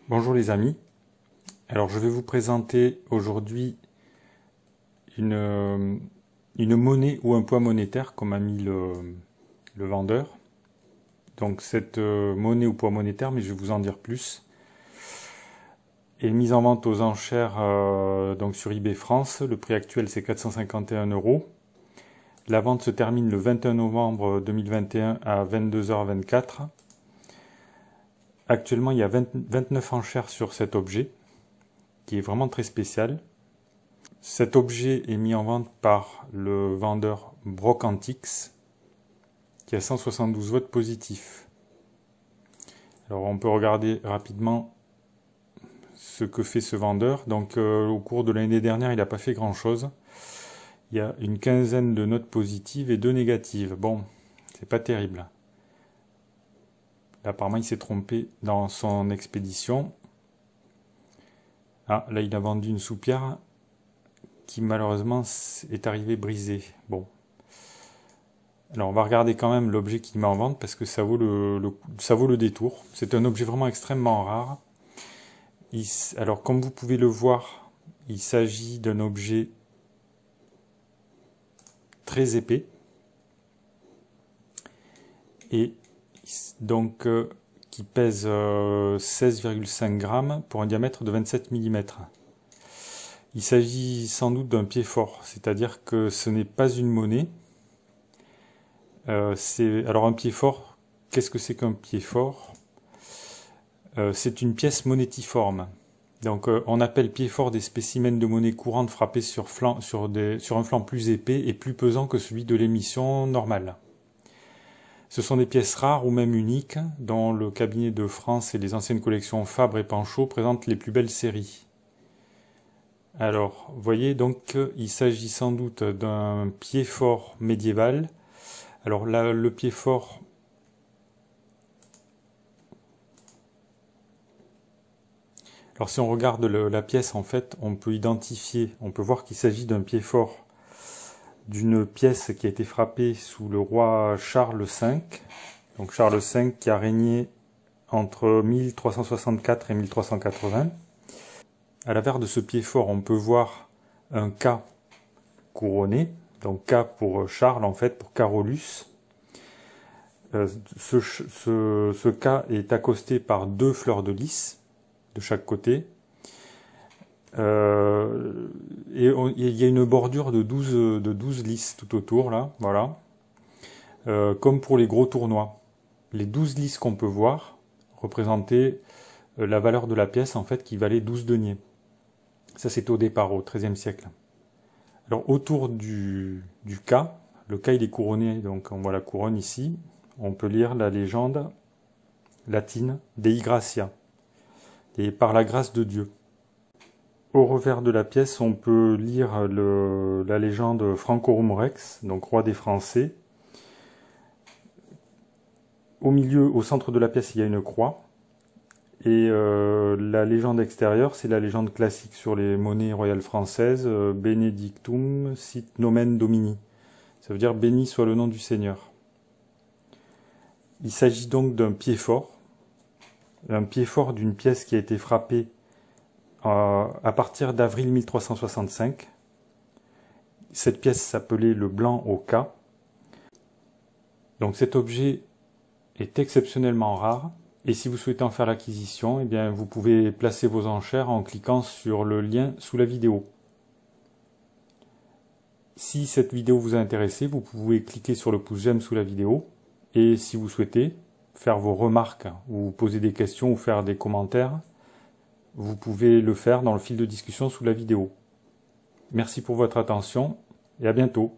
Bonjour les amis, alors je vais vous présenter aujourd'hui une monnaie ou un poids monétaire comme a mis le vendeur. Donc cette monnaie ou poids monétaire, mais je vais vous en dire plus, est mise en vente aux enchères donc sur eBay France. Le prix actuel c'est 451 €. La vente se termine le 21 novembre 2021 à 22h24. Actuellement, il y a 29 enchères sur cet objet, qui est vraiment très spécial. Cet objet est mis en vente par le vendeur Brocantix, qui a 172 votes positifs. Alors on peut regarder rapidement ce que fait ce vendeur. Donc au cours de l'année dernière, il n'a pas fait grand-chose. Il y a une quinzaine de notes positives et 2 négatives. Bon, c'est pas terrible. Là, apparemment, il s'est trompé dans son expédition. Ah, là, il a vendu une soupière qui, malheureusement, est arrivée brisée. Bon. Alors, on va regarder quand même l'objet qu'il met en vente parce que ça vaut le détour. C'est un objet vraiment extrêmement rare. Alors, comme vous pouvez le voir, il s'agit d'un objet très épais. Et donc qui pèse 16,5 grammes pour un diamètre de 27 mm. Il s'agit sans doute d'un pied fort, c'est-à-dire que ce n'est pas une monnaie. Alors un pied fort, qu'est-ce que c'est qu'un pied fort? C'est une pièce monétiforme. Donc on appelle pied fort des spécimens de monnaie courante frappés sur un flanc plus épais et plus pesant que celui de l'émission normale. Ce sont des pièces rares ou même uniques, dont le cabinet de France et les anciennes collections Fabre et Panchaud présentent les plus belles séries. Alors, vous voyez donc il s'agit sans doute d'un pied fort médiéval. Alors là, le pied fort, alors si on regarde la pièce, en fait, on peut voir qu'il s'agit d'un pied fort d'une pièce qui a été frappée sous le roi Charles V. Donc Charles V qui a régné entre 1364 et 1380. À l'avers de ce pied fort, on peut voir un K couronné. Donc K pour Charles, en fait, pour Carolus. Ce K est accosté par 2 fleurs de lys de chaque côté. Et il y a une bordure de 12 lys tout autour, là, voilà. Comme pour les gros tournois. Les 12 lys qu'on peut voir représentaient la valeur de la pièce, en fait, qui valait 12 deniers. Ça, c'est au départ, au XIIIe siècle. Alors, autour du K, le K, il est couronné, donc on voit la couronne ici. On peut lire la légende latine Dei Gratia, et par la grâce de Dieu. Au revers de la pièce, on peut lire la légende Francorum Rex, donc roi des Français. Au milieu, au centre de la pièce, il y a une croix. Et la légende extérieure, c'est la légende classique sur les monnaies royales françaises, Benedictum sit nomen Domini. Ça veut dire béni soit le nom du Seigneur. Il s'agit donc d'un pied fort d'une pièce qui a été frappée à partir d'avril 1365. Cette pièce s'appelait le blanc au K. Donc cet objet est exceptionnellement rare. Et si vous souhaitez en faire l'acquisition, eh bien vous pouvez placer vos enchères en cliquant sur le lien sous la vidéo. Si cette vidéo vous a intéressé, vous pouvez cliquer sur le pouce j'aime sous la vidéo. Et si vous souhaitez faire vos remarques, ou poser des questions, ou faire des commentaires, vous pouvez le faire dans le fil de discussion sous la vidéo. Merci pour votre attention et à bientôt.